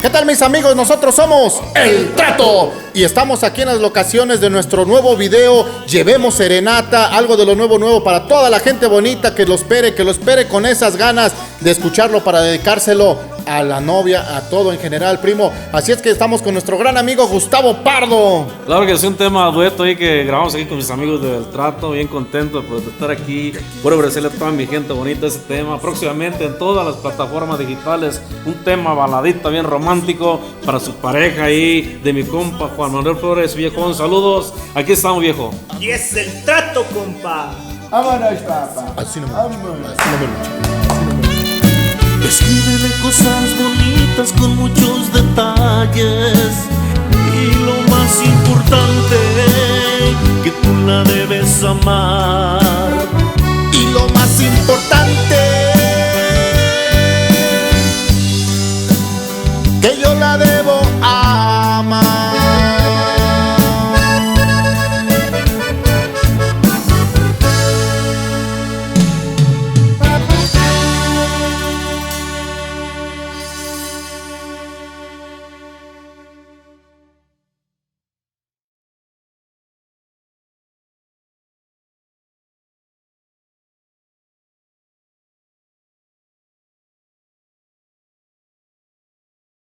¿Qué tal, mis amigos? Nosotros somos El Trato y estamos aquí en las locaciones de nuestro nuevo video. Llevemos serenata, algo de lo nuevo para toda la gente bonita que lo espere con esas ganas de escucharlo para dedicárselo a la novia, a todo en general, primo. Así es que estamos con nuestro gran amigo Gustavo Pardo. Claro que es un tema dueto ahí que grabamos aquí con mis amigos del Trato. Bien contento de estar aquí. Por ofrecerle a toda mi gente bonita ese tema. Próximamente en todas las plataformas digitales. Un tema baladita bien romántico para su pareja ahí, de mi compa Juan Manuel Flores, viejón. Saludos. Aquí estamos, viejo. Y es El Trato, compa. Vámonos, papá. Así no me Vámonos. así no me Escríbele cosas bonitas con mucha